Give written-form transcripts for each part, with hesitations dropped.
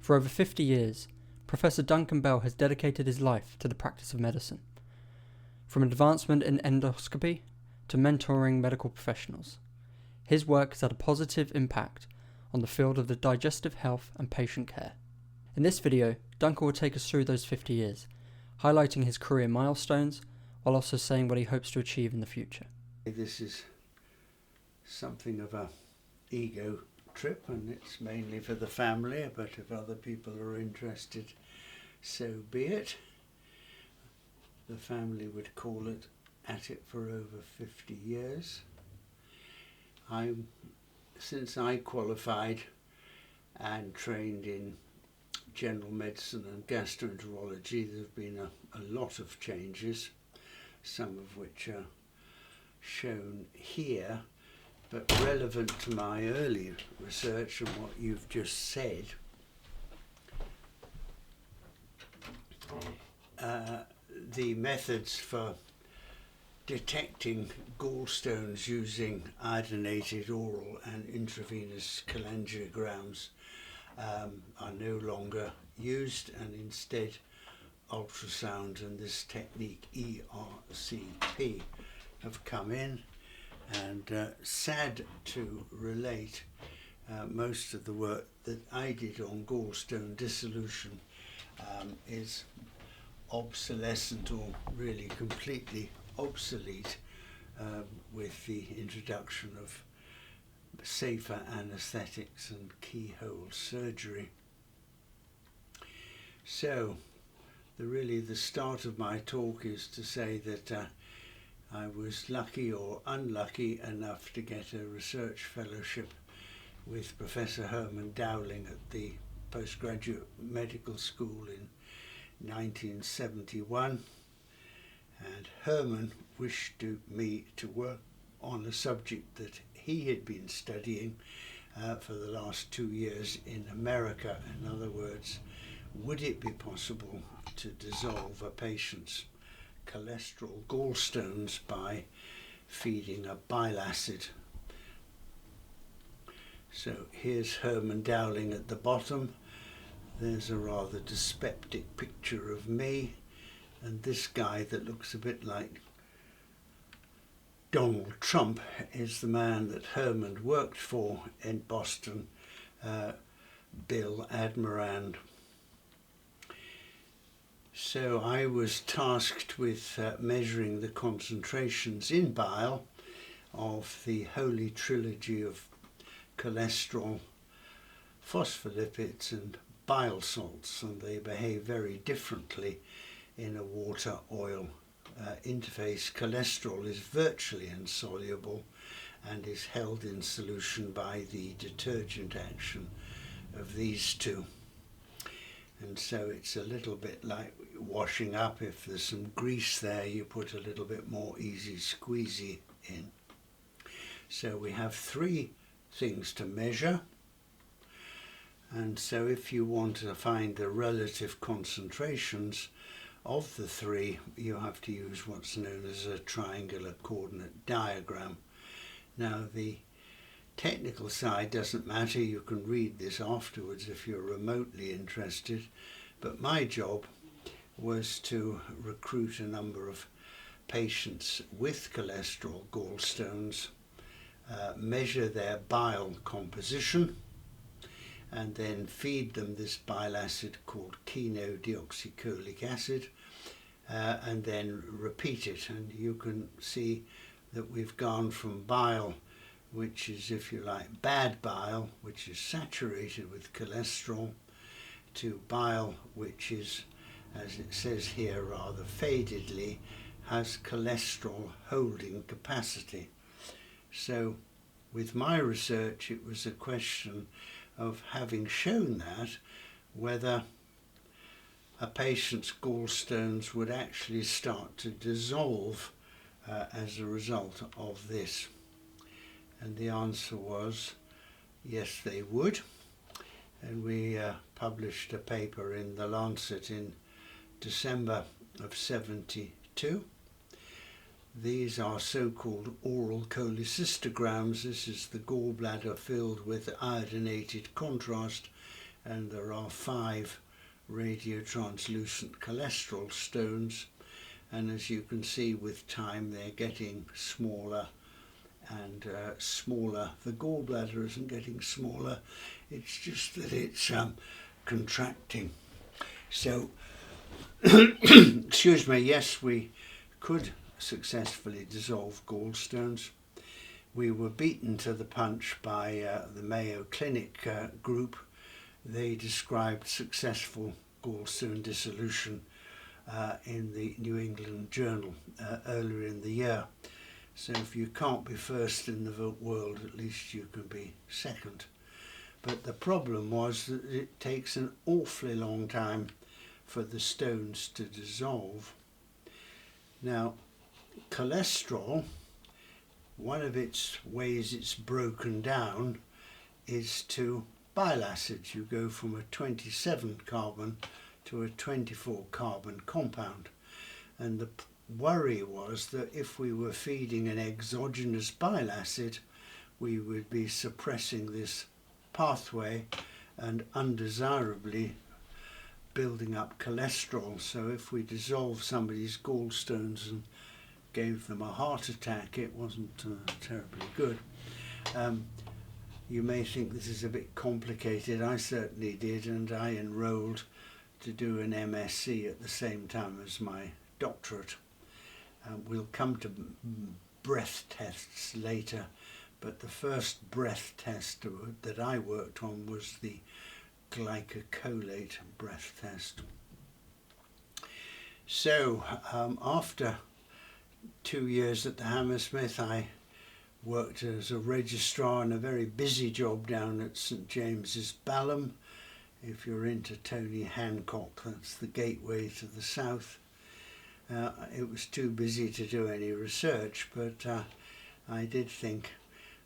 For over 50 years, Professor Duncan Bell has dedicated his life to the practice of medicine. From advancement in endoscopy to mentoring medical professionals, his work has had a positive impact on the field of the digestive health and patient care. In this video, Duncan will take us through those 50 years, highlighting his career milestones while also saying what he hopes to achieve in the future. This is something of a ego trip, and it's mainly for the family, but if other people are interested, so be it. The family would call it at it for over 50 years. Since I qualified and trained in general medicine and gastroenterology, there have been a lot of changes, some of which are shown here, but relevant to my early research and what you've just said. The methods for detecting gallstones using iodinated oral and intravenous cholangiograms are no longer used, and instead ultrasound and this technique ERCP have come in. And sad to relate, most of the work that I did on gallstone dissolution is obsolescent or really completely obsolete with the introduction of safer anaesthetics and keyhole surgery. So the start of my talk is to say that I was lucky or unlucky enough to get a research fellowship with Professor Herman Dowling at the postgraduate medical school in 1971, and Herman wished me to work on a subject that he had been studying for the last 2 years in America. In other words, would it be possible to dissolve a patient's cholesterol gallstones by feeding a bile acid? So here's Herman Dowling at the bottom. There's a rather dyspeptic picture of me, and this guy that looks a bit like Donald Trump is the man that Herman worked for in Boston, Bill Admirand. So I was tasked with measuring the concentrations in bile of the holy trilogy of cholesterol, phospholipids and bile salts, and they behave very differently in a water-oil interface. Cholesterol is virtually insoluble and is held in solution by the detergent action of these two. And so it's a little bit like washing up. If there's some grease there, you put a little bit more easy squeezy in. So we have 3 things to measure. And so if you want to find the relative concentrations of the 3, you have to use what's known as a triangular coordinate diagram. Now the technical side doesn't matter, you can read this afterwards if you're remotely interested, but my job was to recruit a number of patients with cholesterol gallstones, measure their bile composition, and then feed them this bile acid called chenodeoxycholic acid, and then repeat it. And you can see that we've gone from bile, which is, if you like, bad bile, which is saturated with cholesterol, to bile which is, as it says here rather fadedly, has cholesterol holding capacity. So with my research, it was a question of, having shown that, whether a patient's gallstones would actually start to dissolve as a result of this. And the answer was yes, they would. And we published a paper in The Lancet in December of '72. These are so-called oral cholecystograms. This is the gallbladder filled with iodinated contrast, and there are 5 radiotranslucent cholesterol stones, and as you can see, with time they're getting smaller and smaller. The gallbladder isn't getting smaller, it's just that it's contracting. So excuse me, yes, we could successfully dissolve gallstones. We were beaten to the punch by the Mayo Clinic group. They described successful gallstone dissolution in the New England Journal earlier in the year. So if you can't be first in the world, at least you can be second. But the problem was that it takes an awfully long time for the stones to dissolve. Now, cholesterol, one of its ways it's broken down is to bile acids. You go from a 27 carbon to a 24 carbon compound, and the worry was that if we were feeding an exogenous bile acid, we would be suppressing this pathway and undesirably building up cholesterol. So if we dissolved somebody's gallstones and gave them a heart attack, it wasn't terribly good. You may think this is a bit complicated. I certainly did, and I enrolled to do an MSc at the same time as my doctorate. We'll come to breath tests later, but the first breath test that I worked on was the glycocolate breath test. So after 2 years at the Hammersmith, I worked as a registrar in a very busy job down at St James's, Balham. If you're into Tony Hancock, that's the gateway to the south. It was too busy to do any research, but I did think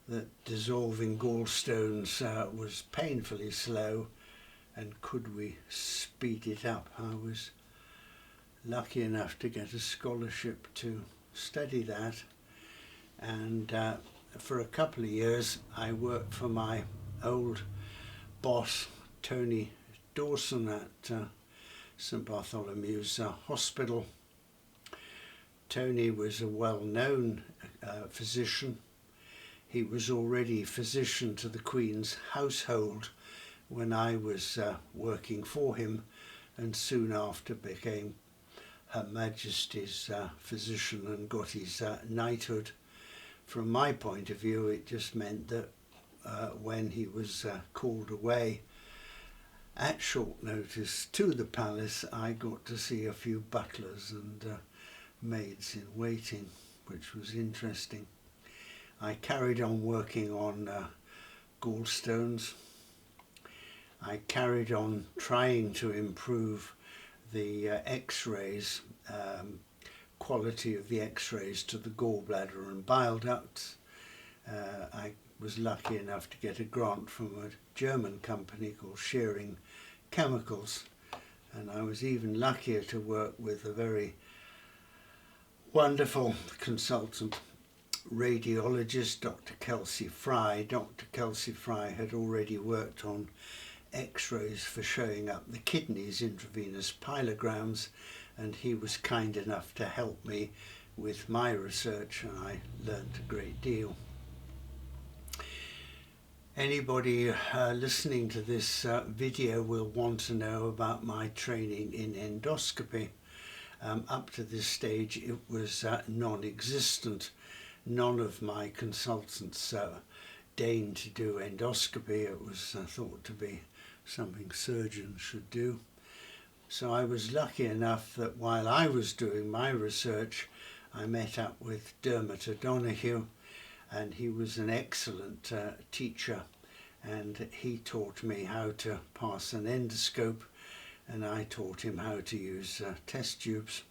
that dissolving gallstones was painfully slow, and could we speed it up? I was lucky enough to get a scholarship to study that, and for a couple of years I worked for my old boss Tony Dawson at St Bartholomew's Hospital. Tony was a well-known physician. He was already physician to the Queen's household when I was working for him, and soon after became Her Majesty's physician and got his knighthood. From my point of view, it just meant that when he was called away at short notice to the palace, I got to see a few butlers and maids in waiting, which was interesting. I carried on working on gallstones. I carried on trying to improve the x-rays, quality of the x-rays to the gallbladder and bile ducts. I was lucky enough to get a grant from a German company called Shearing Chemicals, and I was even luckier to work with a very wonderful consultant radiologist, Dr. Kelsey Fry. Dr. Kelsey Fry had already worked on x-rays for showing up the kidneys, intravenous pyelograms, and he was kind enough to help me with my research, and I learned a great deal. Anybody listening to this video will want to know about my training in endoscopy. Up to this stage it was non-existent. None of my consultants deigned to do endoscopy. It was thought to be something surgeons should do. So I was lucky enough that while I was doing my research, I met up with Dermot O'Donoghue, and he was an excellent teacher, and he taught me how to pass an endoscope, and I taught him how to use test tubes.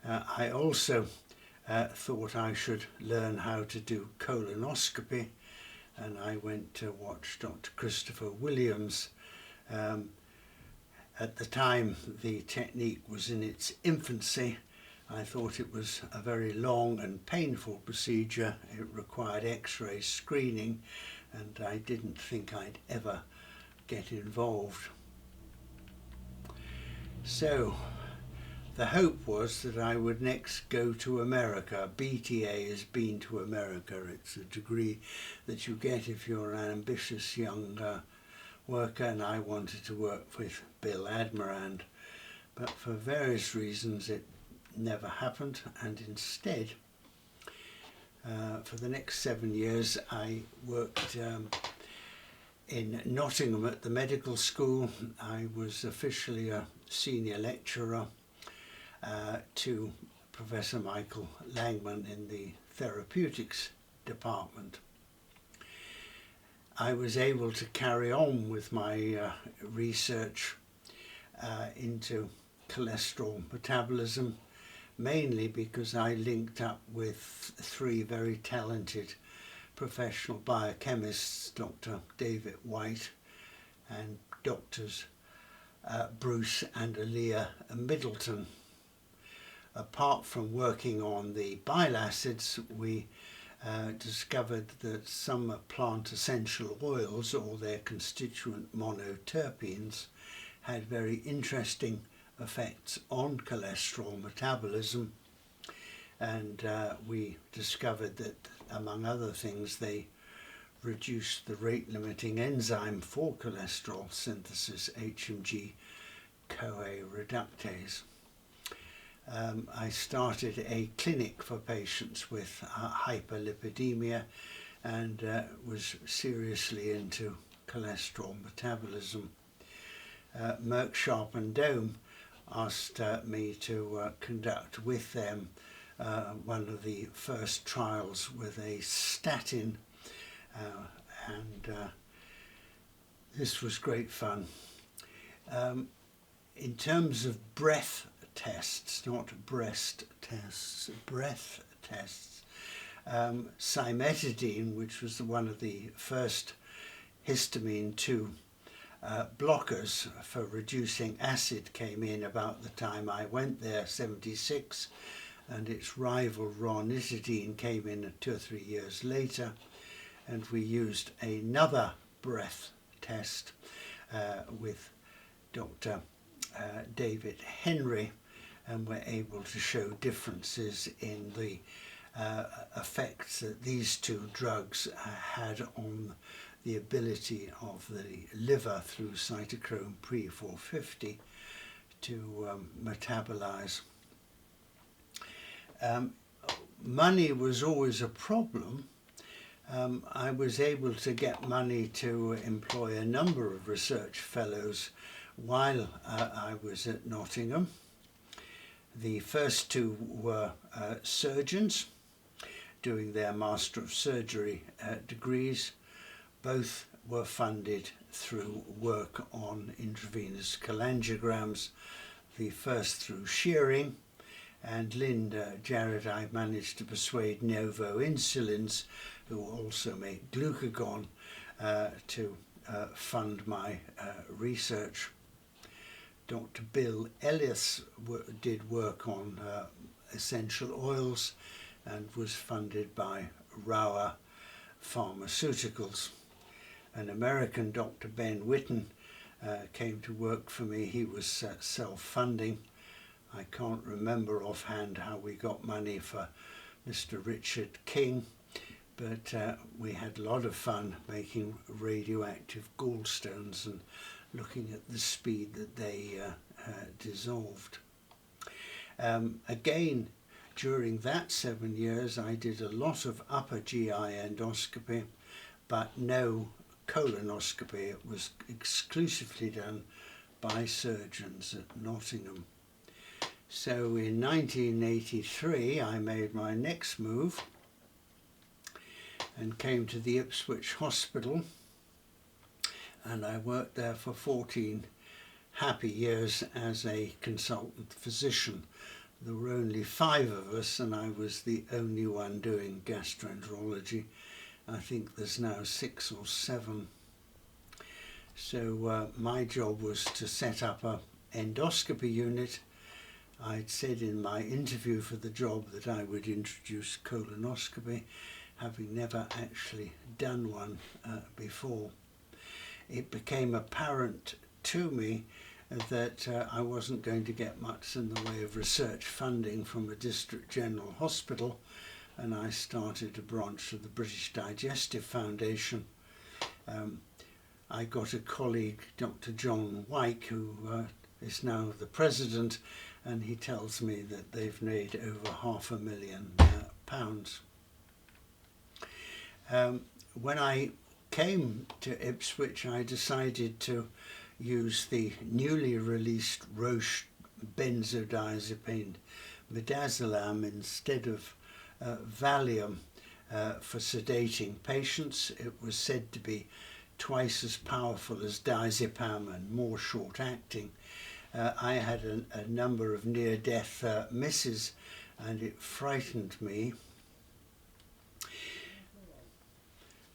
I also thought I should learn how to do colonoscopy, and I went to watch Dr. Christopher Williams. At the time the technique was in its infancy. I thought it was a very long and painful procedure. It required x-ray screening, and I didn't think I'd ever get involved. So the hope was that I would next go to America. BTA has been to America. It's a degree that you get if you're an ambitious young worker, and I wanted to work with Bill Admirand. But for various reasons it never happened, and instead for the next 7 years I worked in Nottingham at the medical school. I was officially a senior lecturer to Professor Michael Langman in the therapeutics department. I was able to carry on with my research into cholesterol metabolism, mainly because I linked up with 3 very talented professional biochemists, Dr. David White and Doctors Bruce and Aaliyah Middleton. Apart from working on the bile acids, we discovered that some plant essential oils, or their constituent monoterpenes, had very interesting effects on cholesterol metabolism, and we discovered that, among other things, they reduced the rate-limiting enzyme for cholesterol synthesis, HMG-CoA reductase. I started a clinic for patients with hyperlipidemia and was seriously into cholesterol metabolism. Merck Sharp and Dome asked me to conduct with them one of the first trials with a statin, and this was great fun. In terms of breath tests, not breast tests, breath tests, cimetidine, which was one of the first histamine 2 blockers for reducing acid, came in about the time I went there, 76, and its rival ranitidine came in 2 or 3 years later, and we used another breath test with Dr. David Henry, and were able to show differences in the effects that these 2 drugs had on the ability of the liver through cytochrome P450 to metabolize. Money was always a problem. I was able to get money to employ a number of research fellows while I was at Nottingham. The first 2 were surgeons doing their Master of Surgery degrees. Both were funded through work on intravenous cholangiograms, the first through shearing, and Linda Jarrett I managed to persuade Novo Insulins, who also make glucagon, to fund my research. Dr. Bill Ellis did work on essential oils and was funded by Rauer Pharmaceuticals. An American, Dr. Ben Witten, came to work for me. He was self-funding. I can't remember offhand how we got money for Mr. Richard King, but we had a lot of fun making radioactive gallstones and looking at the speed that they dissolved. Again, during that 7 years, I did a lot of upper GI endoscopy, but no colonoscopy. It was exclusively done by surgeons at Nottingham. So in 1983, I made my next move and came to the Ipswich Hospital, and I worked there for 14 happy years as a consultant physician. There were only 5 of us, and I was the only one doing gastroenterology. I think there's now 6 or 7. So my job was to set up an endoscopy unit. I'd said in my interview for the job that I would introduce colonoscopy, having never actually done one before. it became apparent to me that I wasn't going to get much in the way of research funding from a district general hospital, and I started a branch of the British Digestive Foundation. I got a colleague, Dr. John Wyke, who is now the president, and he tells me that they've made over £500,000. When I came to Ipswich, I decided to use the newly released Roche benzodiazepine midazolam instead of Valium for sedating patients. It was said to be twice as powerful as diazepam and more short-acting. I had a number of near-death misses, and it frightened me.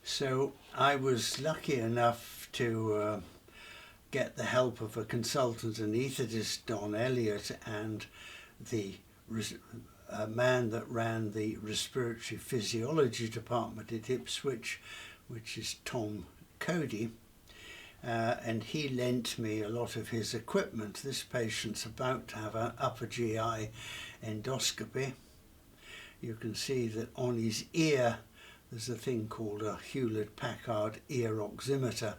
So I was lucky enough to get the help of a consultant anaesthetist, Don Elliott, and the man that ran the respiratory physiology department at Ipswich, which is Tom Cody, and he lent me a lot of his equipment. This patient's about to have an upper GI endoscopy. You can see that on his ear there's a thing called a Hewlett-Packard ear oximeter.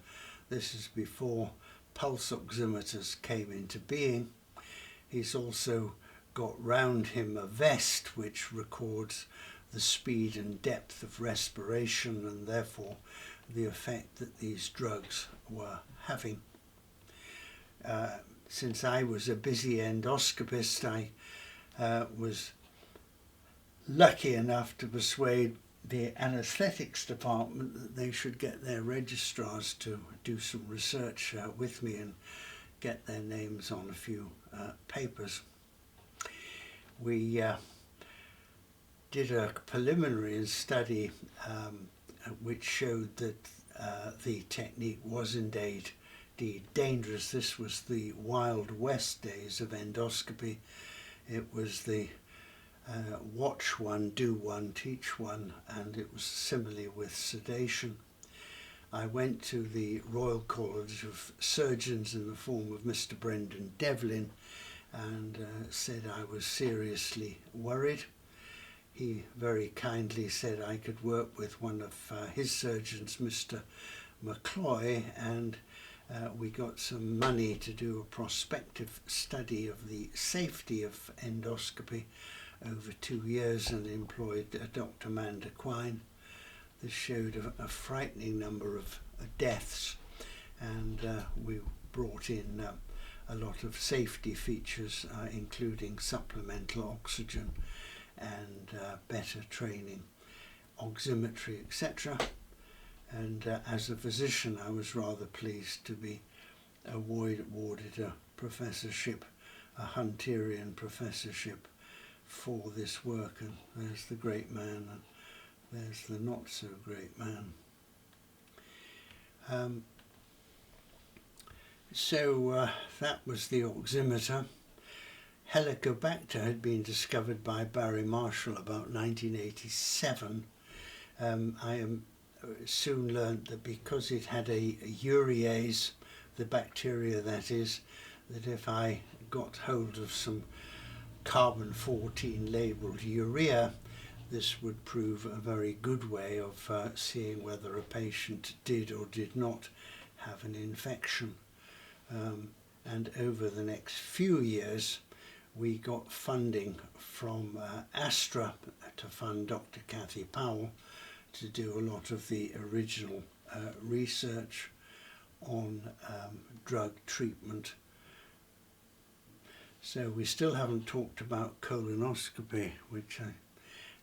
This is before pulse oximeters came into being. He's also got round him a vest which records the speed and depth of respiration, and therefore the effect that these drugs were having. Since I was a busy endoscopist, I was lucky enough to persuade the anaesthetics department that they should get their registrars to do some research with me and get their names on a few papers. We did a preliminary study which showed that the technique was indeed dangerous. This was the Wild West days of endoscopy. It was the watch one, do one, teach one, and it was similarly with sedation. I went to the Royal College of Surgeons in the form of Mr. Brendan Devlin and said I was seriously worried. He very kindly said I could work with one of his surgeons, Mr. McCloy, and we got some money to do a prospective study of the safety of endoscopy over 2 years, and employed Dr. Manda Quine. This showed a frightening number of deaths, and we brought in a lot of safety features, including supplemental oxygen and better training, oximetry, etc. And as a physician, I was rather pleased to be awarded a professorship, a Hunterian professorship, for this work. And there's the great man, and there's the not so great man. So that was the oximeter. Helicobacter had been discovered by Barry Marshall about 1987. I soon learned that because it had a urease, the bacteria that is, that if I got hold of some carbon-14 labelled urea, this would prove a very good way of seeing whether a patient did or did not have an infection. And over the next few years, we got funding from Astra to fund Dr. Cathy Powell to do a lot of the original research on drug treatment. So we still haven't talked about colonoscopy, which I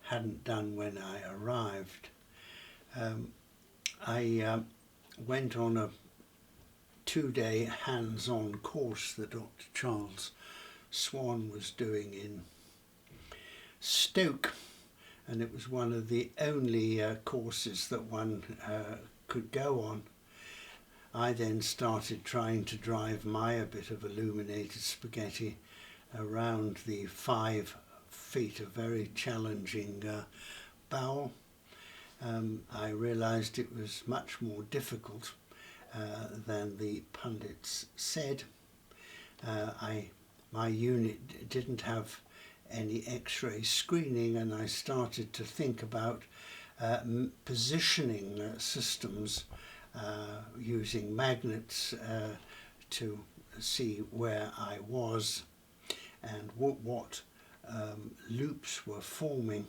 hadn't done when I arrived. I went on a 2-day hands-on course that Dr. Charles Swan was doing in Stoke, and it was one of the only courses that one could go on. I then started trying to drive a bit of illuminated spaghetti around the 5 feet of very challenging bowel. I realized it was much more difficult than the pundits said. My unit didn't have any X-ray screening, and I started to think about positioning systems using magnets to see where I was and what loops were forming.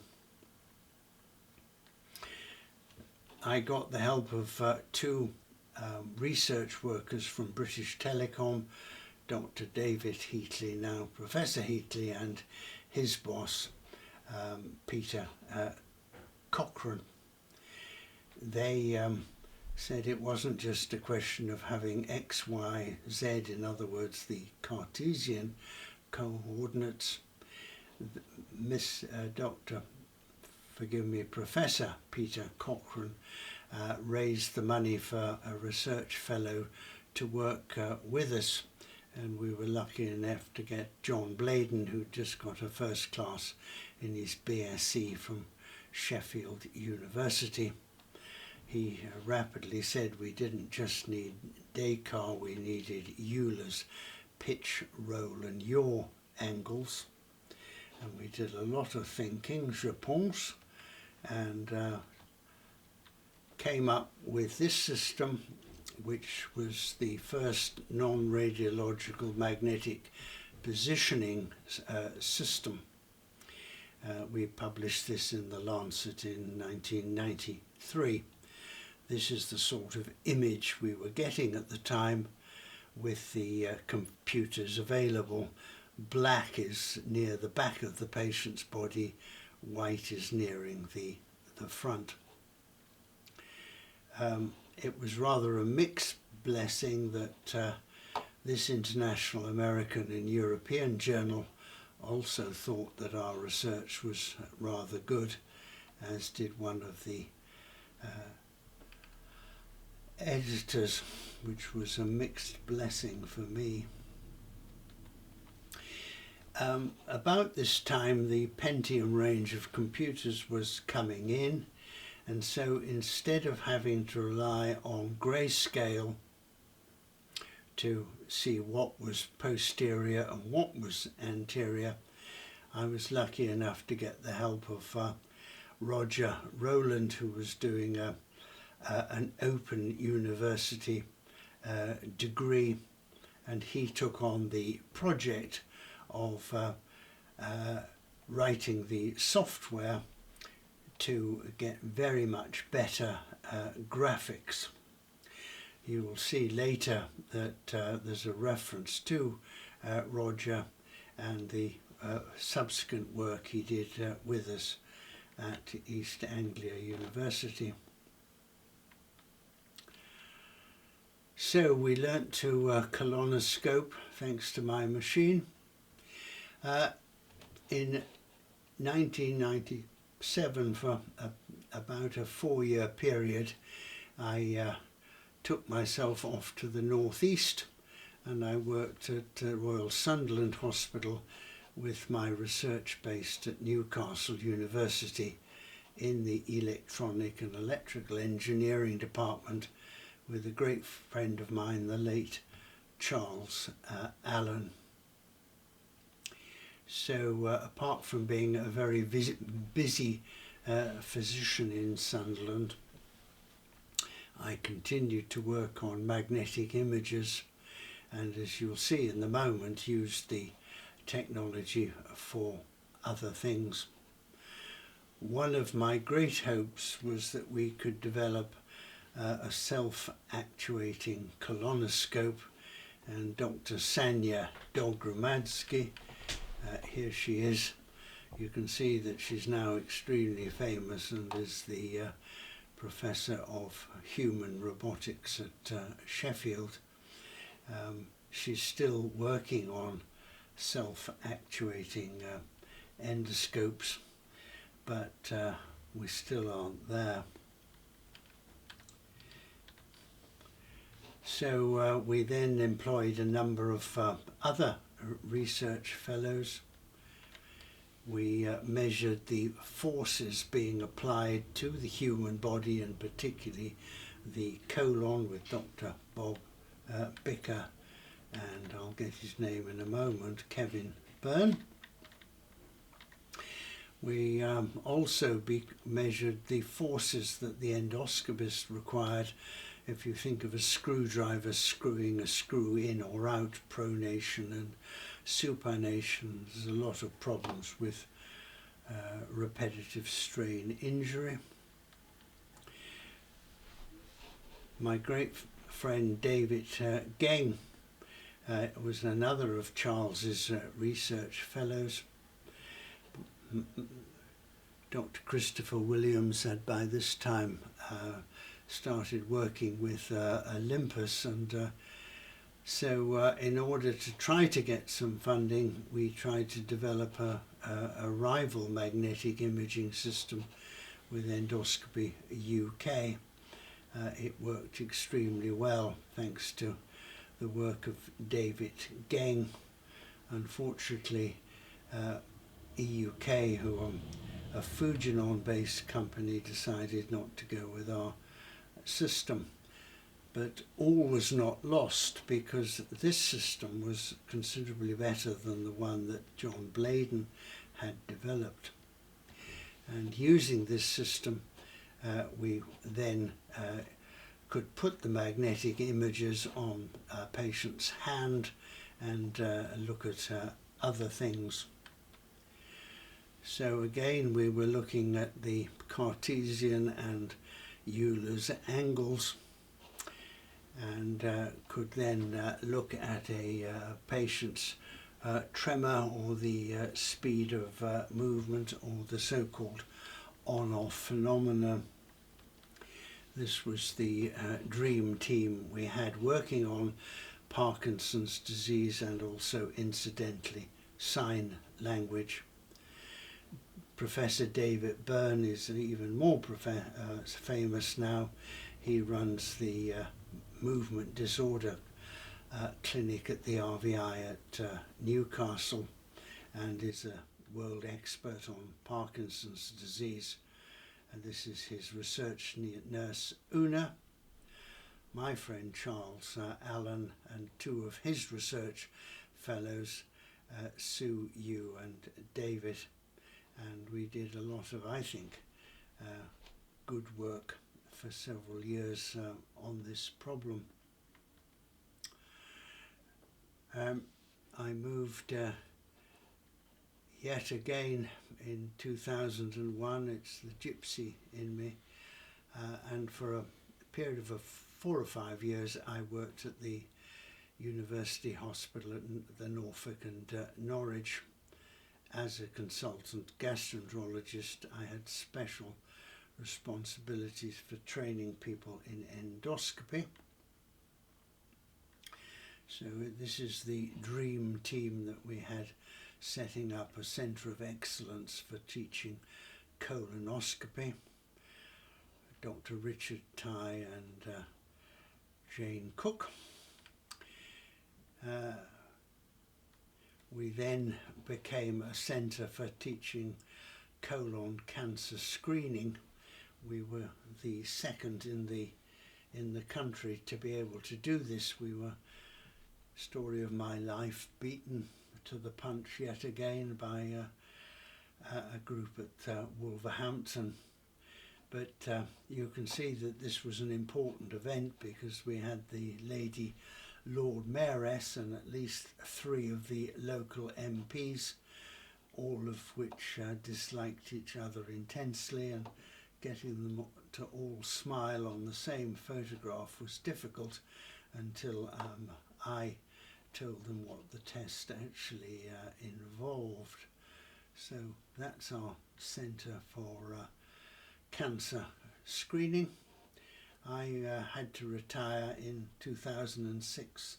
I got the help of two research workers from British Telecom, Dr. David Heatley, now Professor Heatley, and his boss, Peter Cochrane. They said it wasn't just a question of having X, Y, Z, in other words, the Cartesian coordinates. Professor Peter Cochrane raised the money for a research fellow to work with us, and we were lucky enough to get John Bladen, who just got a first class in his BSc from Sheffield University. He rapidly said we didn't just need Descartes, we needed Euler's pitch, roll and yaw angles. And we did a lot of thinking, je pense, and came up with this system, which was the first non-radiological magnetic positioning system. We published this in the Lancet in 1993. This is the sort of image we were getting at the time with the computers available. Black is near the back of the patient's body, white is nearing the front. It was rather a mixed blessing that this international American and European journal also thought that our research was rather good, as did one of the editors, which was a mixed blessing for me. About this time, the Pentium range of computers was coming in, and so instead of having to rely on grayscale to see what was posterior and what was anterior, I was lucky enough to get the help of Roger Rowland, who was doing an open university degree, and he took on the project of writing the software to get very much better graphics. You will see later that there's a reference to Roger and the subsequent work he did with us at East Anglia University. So we learnt to colonoscope thanks to my machine. In 1997, for about a 4-year period, I took myself off to the northeast, and I worked at Royal Sunderland Hospital with my research based at Newcastle University in the electronic and electrical engineering department with a great friend of mine, the late Charles Allen. So apart from being a very busy physician in Sunderland, I continued to work on magnetic images, and as you'll see in the moment, used the technology for other things. One of my great hopes was that we could develop a self-actuating colonoscope, and Dr. Sanya Dogromadsky, here she is. You can see that she's now extremely famous and is the Professor of Human Robotics at Sheffield. She's still working on self-actuating endoscopes, but we still aren't there. So we then employed a number of other research fellows. We measured the forces being applied to the human body, and particularly the colon, with Dr. Bob Bicker, and I'll get his name in a moment, Kevin Byrne. We also measured the forces that the endoscopist required. If you think of a screwdriver screwing a screw in or out, pronation and supination, there's a lot of problems with repetitive strain injury. My great friend David Geng was another of Charles's research fellows. Dr. Christopher Williams had by this time started working with Olympus, and so in order to try to get some funding, we tried to develop a rival magnetic imaging system with Endoscopy UK. It worked extremely well thanks to the work of David Geng. Unfortunately, EUK, who are a Fujinon-based company, decided not to go with our system. But all was not lost, because this system was considerably better than the one that John Bladen had developed. And using this system, we then could put the magnetic images on a patient's hand and look at other things. So again, we were looking at the Cartesian and Euler's angles, and could then look at a patient's tremor, or the speed of movement, or the so-called on-off phenomena. This was the dream team we had working on Parkinson's disease, and also incidentally sign language. Professor David Byrne is even more famous now. He runs the movement disorder clinic at the RVI at Newcastle, and is a world expert on Parkinson's disease. And this is his research nurse Una, my friend Charles Allen, and two of his research fellows, Sue Yu and David. And we did a lot of, I think, good work for several years on this problem. I moved yet again in 2001. It's the gypsy in me, and for a period of 4 or 5 years I worked at the University Hospital at the Norfolk and Norwich as a consultant gastroenterologist. I had special responsibilities for training people in endoscopy. So this is the dream team that we had, setting up a centre of excellence for teaching colonoscopy. Dr. Richard Tye and Jane Cook. We then became a centre for teaching colon cancer screening. We were the second in the country to be able to do this. We were, story of my life, beaten to the punch yet again by a group at Wolverhampton. But you can see that this was an important event, because we had the Lady Lord Mayoress and at least 3 of the local MPs, all of which disliked each other intensely, and getting them to all smile on the same photograph was difficult, until I told them what the test actually involved. So that's our centre for cancer screening. I had to retire in 2006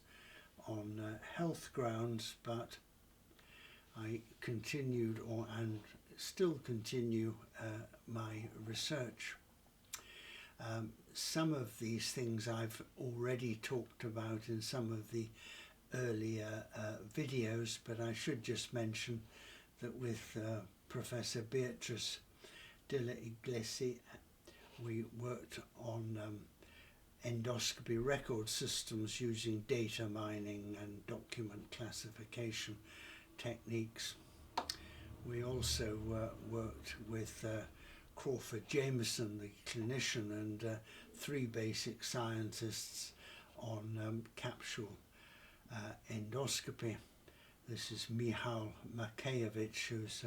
on health grounds, but I continued and still continue my research. Some of these things I've already talked about in some of the earlier videos, but I should just mention that with Professor Beatrice de la Iglesia, we worked on endoscopy record systems using data mining and document classification techniques. We also worked with Crawford Jameson, the clinician, and 3 basic scientists on capsule endoscopy. This is Michal Makejewicz, who's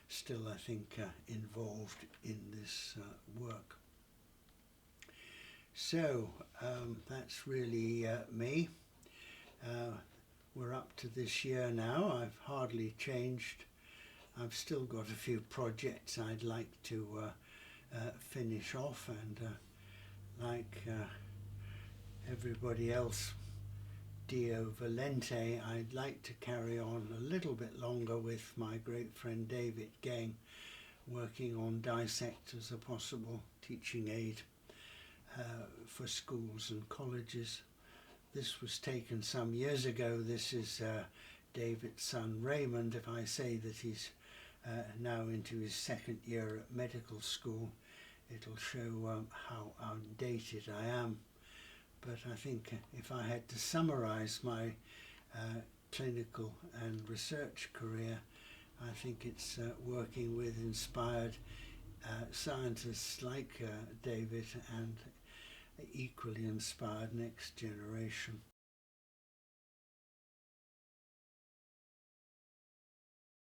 still, I think, involved in this work. So that's really me. We're up to this year now. I've hardly changed. I've still got a few projects I'd like to finish off, and like everybody else, Dio Valente, I'd like to carry on a little bit longer with my great friend David Gang, working on Dissect as a possible teaching aid for schools and colleges. This was taken some years ago. This is David's son Raymond. If I say that he's now into his 2nd year at medical school, it'll show how outdated I am. But I think if I had to summarize my clinical and research career, I think it's working with inspired scientists like David and equally inspired next generation.